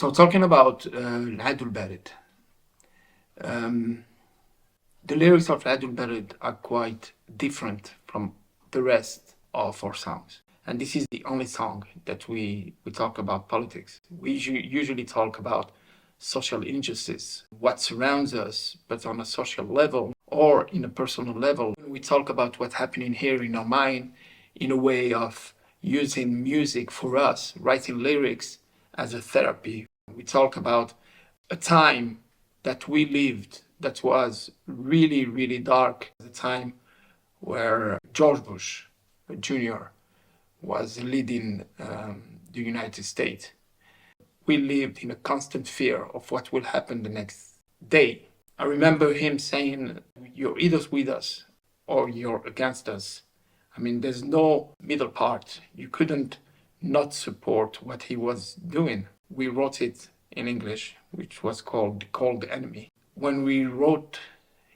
So talking about L3ADO LBARED, the lyrics of L3ADO LBARED are quite different from the rest of our songs. And this is the only song that we talk about politics. We usually talk about social injustice, what surrounds us, but on a social level or in a personal level. We talk about what's happening here in our mind in a way of using music for us, writing lyrics as a therapy. We talk about a time that we lived that was really, really dark. The time where George Bush Jr. was leading the United States. We lived in a constant fear of what will happen the next day. I remember him saying, you're either with us or you're against us. I mean, there's no middle part. You couldn't not support what he was doing. We wrote it in English, which was called The Cold Enemy. When we wrote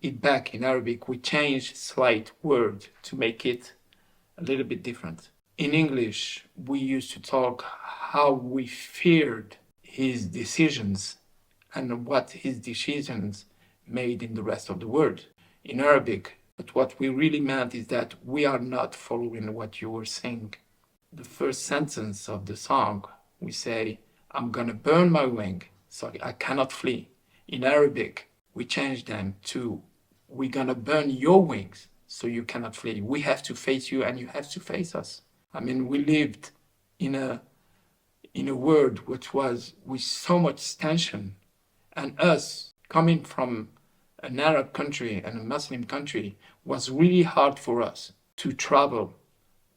it back in Arabic, we changed slight word to make it a little bit different. In English, we used to talk how we feared his decisions and what his decisions made in the rest of the world. In Arabic, but what we really meant is that we are not following what you were saying. The first sentence of the song, we say, I'm gonna burn my wing, so I cannot flee. In Arabic, we changed them to, we're gonna burn your wings, so you cannot flee. We have to face you and you have to face us. I mean, we lived in a world which was with so much tension, and us coming from an Arab country and a Muslim country was really hard for us to travel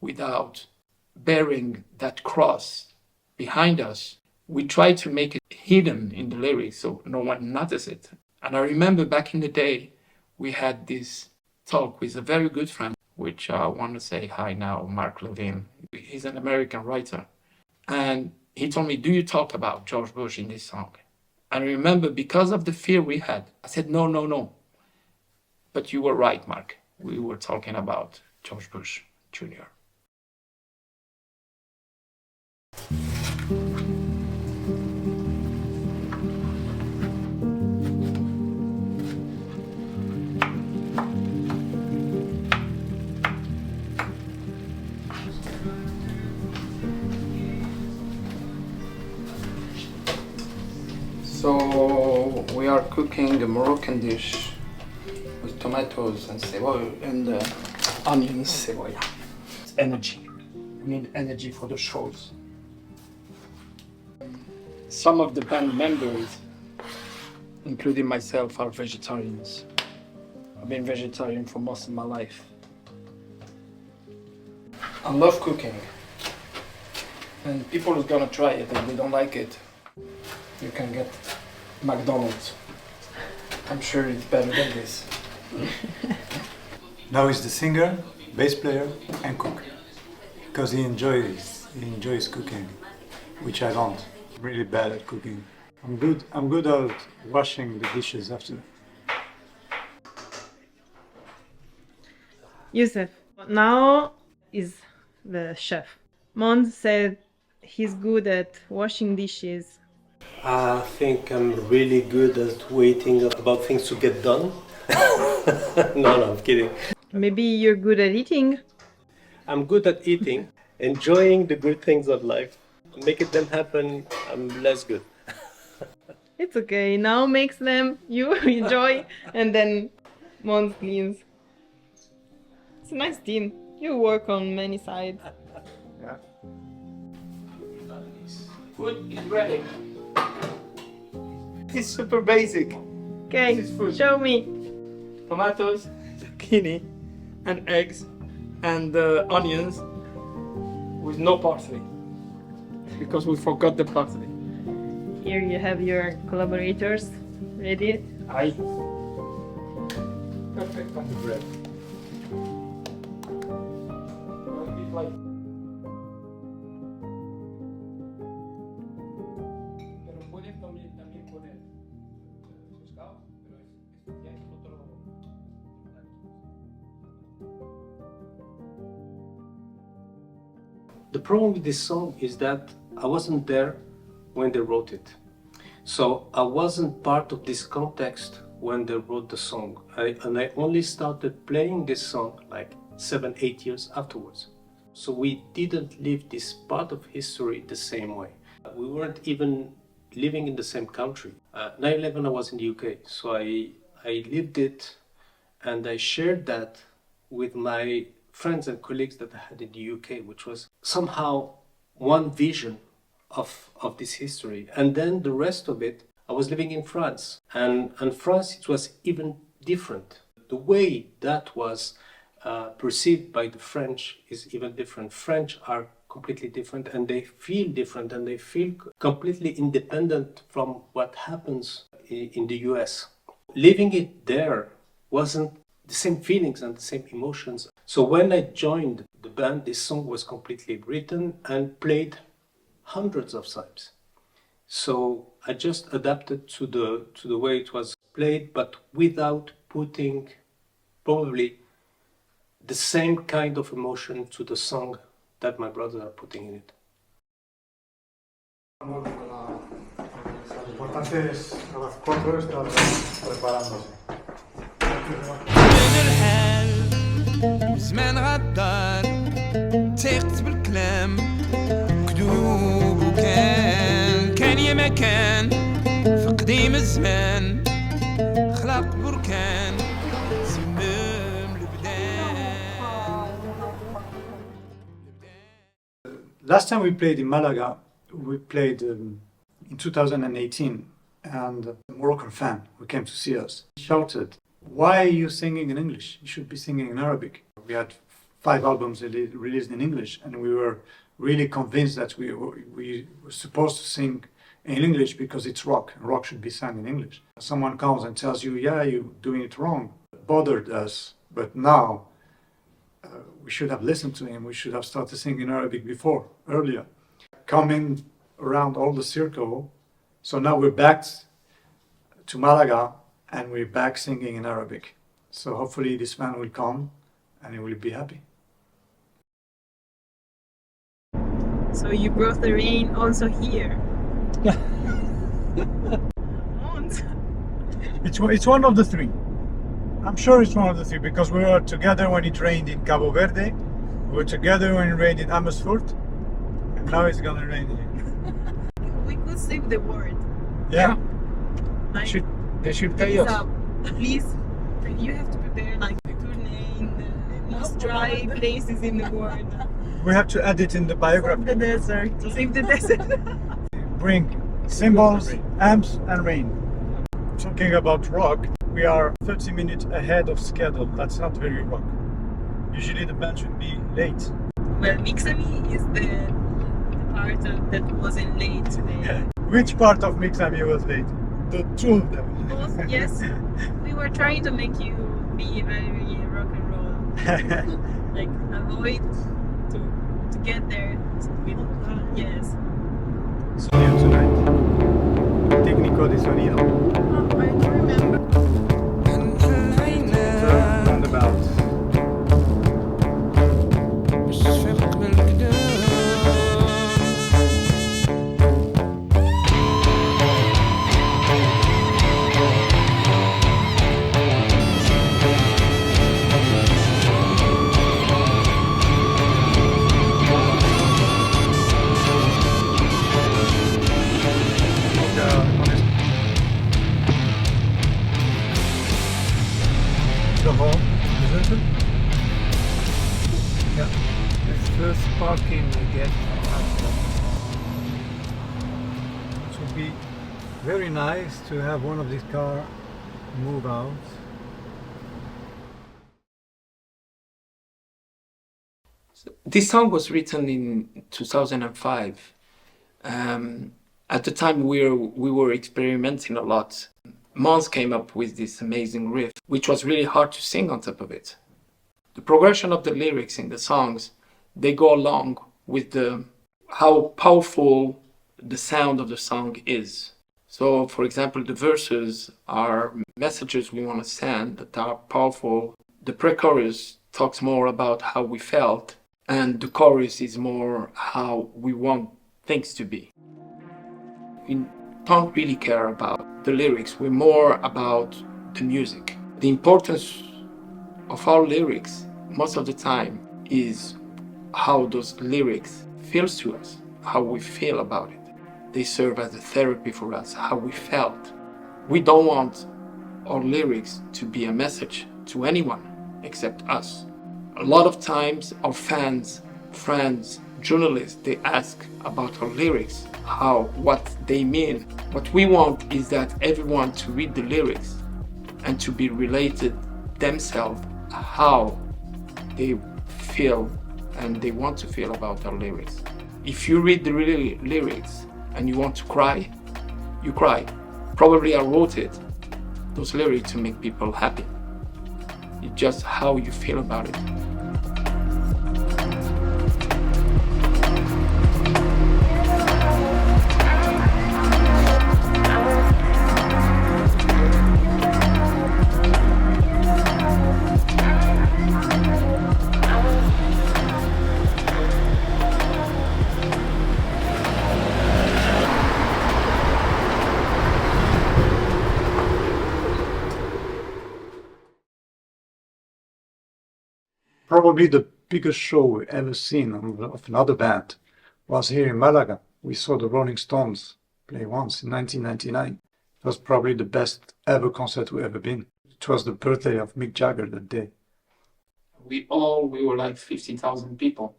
without bearing that cross behind us. We tried to make it hidden in the lyrics so no one noticed it. And I remember back in the day, we had this talk with a very good friend, which I want to say hi now, Mark Levine. He's an American writer. And he told me, do you talk about George Bush in this song? And I remember, because of the fear we had, I said, no. But you were right, Mark. We were talking about George Bush Jr. So we are cooking a Moroccan dish with tomatoes and cebolla and onions, cebolla. It's energy. We need energy for the shows. Some of the band members, including myself, are vegetarians. I've been vegetarian for most of my life. I love cooking. And people are gonna try it, and they don't like it, you can get McDonald's. I'm sure it's better than this. Now he's the singer, bass player, and cook. Because he enjoys cooking, which I don't. I'm really bad at cooking. I'm good at washing the dishes after. Yusuf now is the chef. Mons said he's good at washing dishes. I think I'm really good at waiting about things to get done. No, I'm kidding. Maybe you're good at eating? I'm good at eating, enjoying the good things of life. Making them happen, I'm less good. It's okay, now makes them, you enjoy, and then Mons cleans. It's a nice team. You work on many sides. Yeah. Food is ready. It's super basic. Okay, This is food. show me. Tomatoes, zucchini, and eggs, and onions with no parsley, because we forgot the parsley. Here you have your collaborators ready. Aye. Perfect on the bread. A bit like. Pero puedes también poner pescado, pero ya es otro. The problem with this song is that I wasn't there when they wrote it. So I wasn't part of this context when they wrote the song. And I only started playing this song like 7-8 years afterwards. So we didn't live this part of history the same way. We weren't even living in the same country. 9/11, I was in the UK, so I lived it and I shared that with my friends and colleagues that I had in the UK, which was somehow one vision of this history. And then the rest of it, I was living in France. And France, it was even different. The way that was perceived by the French is even different. French are completely different and they feel different and they feel completely independent from what happens in the US. Living it there wasn't the same feelings and the same emotions. So when I joined the band, this song was completely written and played hundreds of times. So I just adapted to the way it was played, but without putting probably the same kind of emotion to the song that my brothers are putting in it. Lo importante es a las 4 estar preparándose. زمان غدار تيقت بالكلام كذوب وكان يا مكان في قديم الزمان خلق بركان سمم البدان. Last time we played in Malaga, we played in 2018, and a Moroccan fan who came to see us shouted, "Why are you singing in English? You should be singing in Arabic." We had 5 albums released in English, and we were really convinced that we were supposed to sing in English because it's rock, and rock should be sung in English. Someone comes and tells you, "Yeah, you're doing it wrong." It bothered us, but now we should have listened to him. We should have started singing in Arabic earlier. Coming around all the circle, so now we're back to Malaga and we're back singing in Arabic. So hopefully this man will come and he will be happy. So you brought the rain also here. Mons. It's one of the 3. I'm sure it's one of the 3 because we were together when it rained in Cabo Verde, we were together when it rained in Amersfoort, and now it's gonna rain here. We could save the word. Yeah. Like, They should pay us. please, you have to prepare like the name, the most dry places in the world. We have to add it in the biography. Save the desert. Save the desert. Bring cymbals, amps, and rain. Talking about rock, we are 30 minutes ahead of schedule. That's not very rock. Usually the band should be late. Well, MixAmi is the part that wasn't late today. Which part of MixAmi was late? The 2 of them. Both, yes. We were trying to make you be very rock and roll. Like avoid to get there with yes. Sonido tonight. Técnico de sonido. I don't remember. Roundabout. The home, isn't it? Yeah. It's first parking we get after. It would be very nice to have one of these cars move out. This song was written in 2005. At the time we were experimenting a lot. Mons came up with this amazing riff, which was really hard to sing on top of it. The progression of the lyrics in the songs, they go along with how powerful the sound of the song is. So, for example, the verses are messages we want to send that are powerful. The pre-chorus talks more about how we felt, and the chorus is more how we want things to be. In don't really care about the lyrics. We're more about the music. The importance of our lyrics most of the time is how those lyrics feels to us, how we feel about it. They serve as a therapy for us, how we felt. We don't want our lyrics to be a message to anyone except us. A lot of times our fans, friends, journalists, they ask about our lyrics, what they mean. What we want is that everyone to read the lyrics and to be related themselves how they feel and they want to feel about our lyrics. If you read the lyrics and you want to cry, you cry. Probably I wrote those lyrics to make people happy. It's just how you feel about it. Probably the biggest show we've ever seen of another band was here in Malaga. We saw the Rolling Stones play once in 1999. It was probably the best ever concert we've ever been. It was the birthday of Mick Jagger that day. We were like 50,000 people.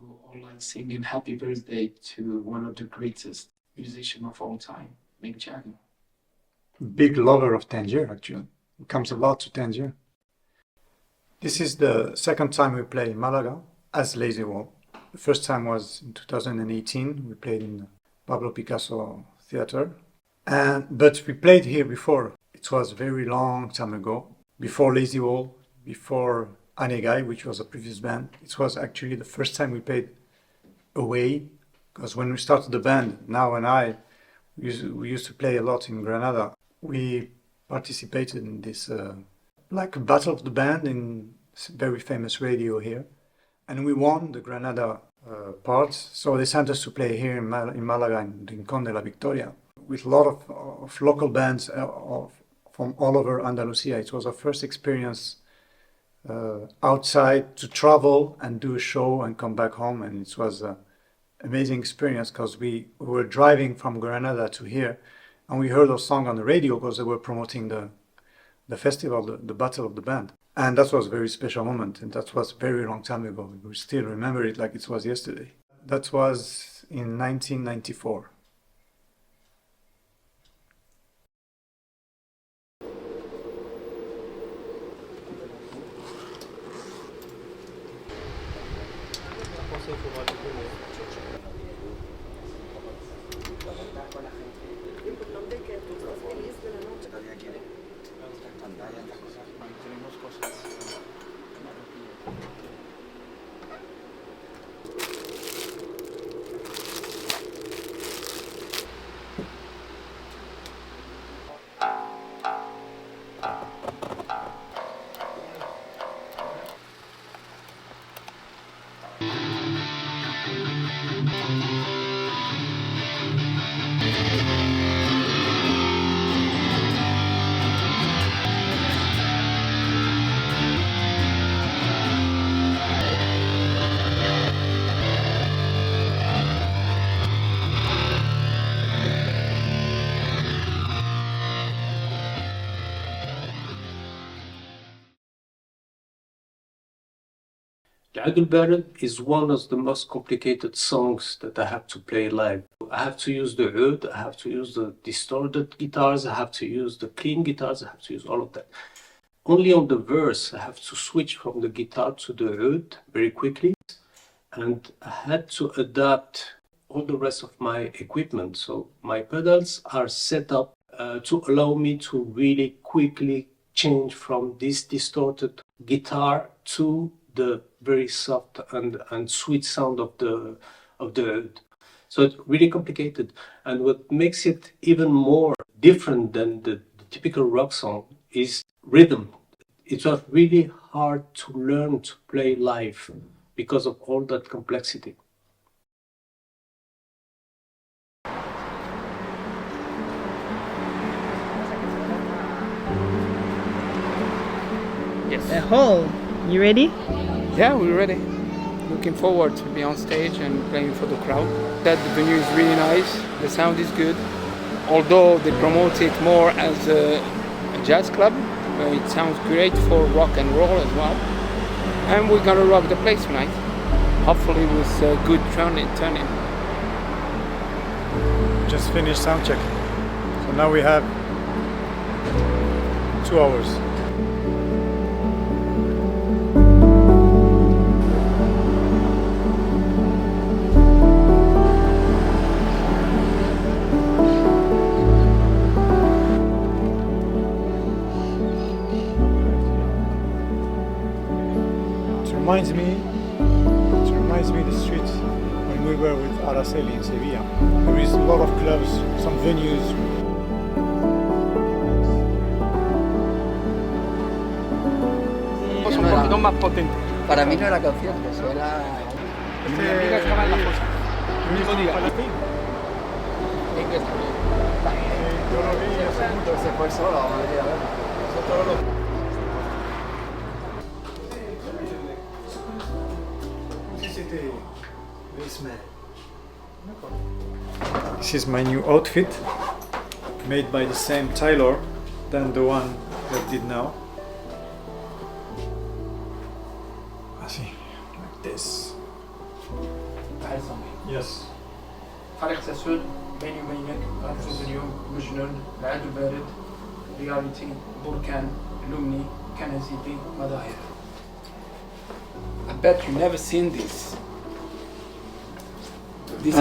We were all like singing happy birthday to one of the greatest musicians of all time, Mick Jagger. Big lover of Tangier, actually. It comes a lot to Tangier. This is the second time we play in Malaga as Lazywall. The first time was in 2018. We played in the Pablo Picasso Theater. But we played here before. It was a very long time ago. Before Lazywall, before Anegai, which was a previous band. It was actually the first time we played away. Because when we started the band, Now and I, we used to play a lot in Granada. We participated in this like a battle of the band in very famous radio here, and we won the Granada part. So they sent us to play here in Malaga, in Rincón de la Victoria, with a lot of local bands from all over Andalusia. It was our first experience outside to travel and do a show and come back home, and it was an amazing experience because we were driving from Granada to here, and we heard our song on the radio because they were promoting the festival, the battle of the band. And that was a very special moment, and that was a very long time ago. We still remember it like it was yesterday. That was in 1994. L3ADO LBARED is one of the most complicated songs that I have to play live. I have to use the oud, I have to use the distorted guitars, I have to use the clean guitars, I have to use all of that. Only on the verse I have to switch from the guitar to the oud very quickly, and I had to adapt all the rest of my equipment. So my pedals are set up to allow me to really quickly change from this distorted guitar to the very soft and sweet sound of the oud. So it's really complicated, and what makes it even more different than the typical rock song is rhythm. It was really hard to learn to play live because of all that complexity. Yes. The whole. You ready? Yeah, we're ready. Looking forward to be on stage and playing for the crowd. That the venue is really nice. The sound is good. Although they promote it more as a jazz club, it sounds great for rock and roll as well. And we're gonna rock the place tonight. Hopefully with good turning. Just finished sound check. So now we have 2 hours. It reminds me of the street when we were with Araceli in Sevilla. There is a lot of clubs, some venues. Un poquito más potente. Para mí no era concierto, eso era... Mi amiga estaba en la fosa. El mismo día. Se fue solo a Madrid a verlo. This is my new outfit, made by the same tailor than the one that did now. See, like this. Yes. فريق تسود بيني وبينك غنشوف اليوم original العدو البارد reality بركان لومني كنزيبي مظاهر. I bet you never seen this. This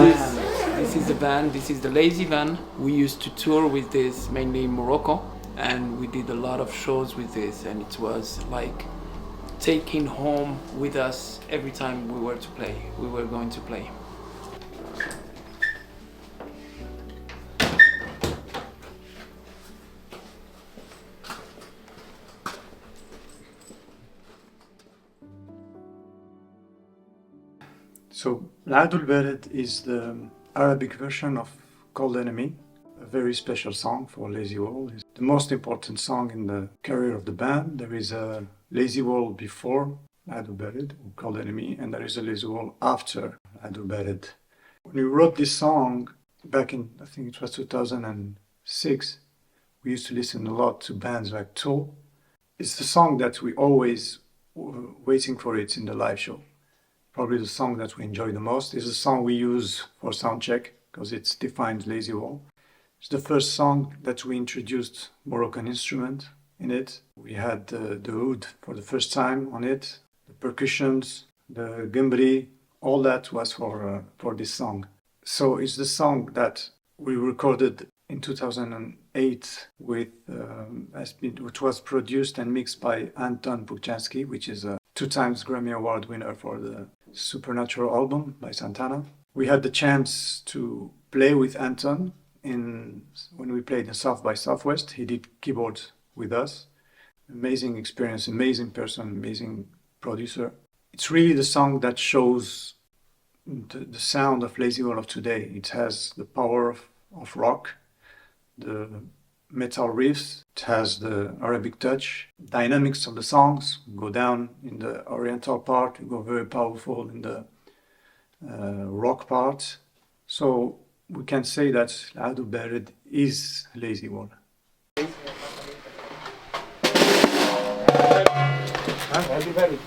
is the van. This is the Lazy Van. We used to tour with this mainly in Morocco, and we did a lot of shows with this, and it was like taking home with us every time we were going to play. So, L3ADO LBARED is the Arabic version of Cold Enemy, a very special song for Lazywall. It's the most important song in the career of the band. There is a Lazywall before L3ADO LBARED, or Cold Enemy, and there is a Lazywall after L3ADO LBARED. When we wrote this song back in, I think it was 2006, we used to listen a lot to bands like Tool. It's the song that we always were waiting for it in the live show. Probably the song that we enjoy the most. It's a song we use for soundcheck because it defines Lazywall. It's the first song that we introduced Moroccan instrument in it. We had the oud for the first time on it, the percussions, the gambri, all that was for this song. So it's the song that we recorded in 2008 with, which was produced and mixed by Anton Pukchansky, which is a 2 times Grammy Award winner for the Supernatural album by Santana. We had the chance to play with Anton when we played in South by Southwest. He did keyboards with us. Amazing experience, amazing person, amazing producer. It's really the song that shows the sound of Lazywall of today. It has the power of rock, the metal riffs, it has the Arabic touch, dynamics of the songs go down in the oriental part, we go very powerful in the rock part. So we can say that L3ADO LBARED is Lazywall. اسمح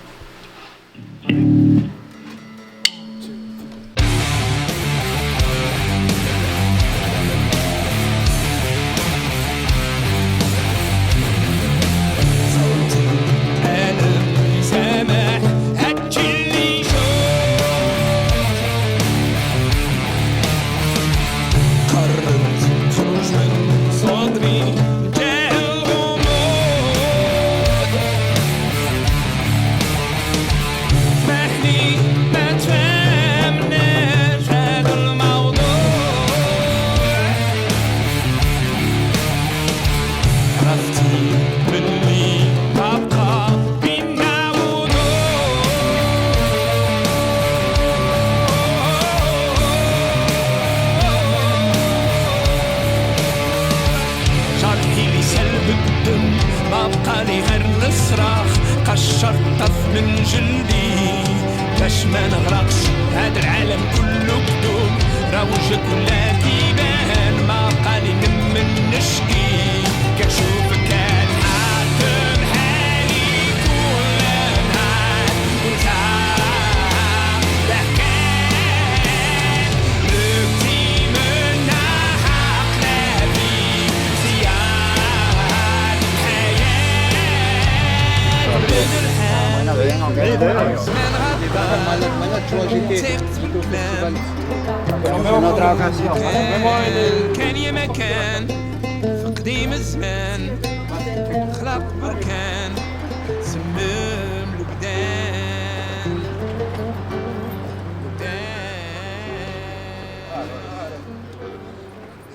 من جلدي باش ما نغرقش هذا العالم كله كذوب راه وجهك ولا تيبان ما قالي من نشكي كنشوفك كتحاكم حالي كل نهار وانت ضحكان بكتي منها حق لا في زياد الحياة بدرها كان يا مكان في قديم الزمان خلق بركان سمم الوجدان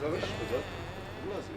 Završi to, da? Ulazi.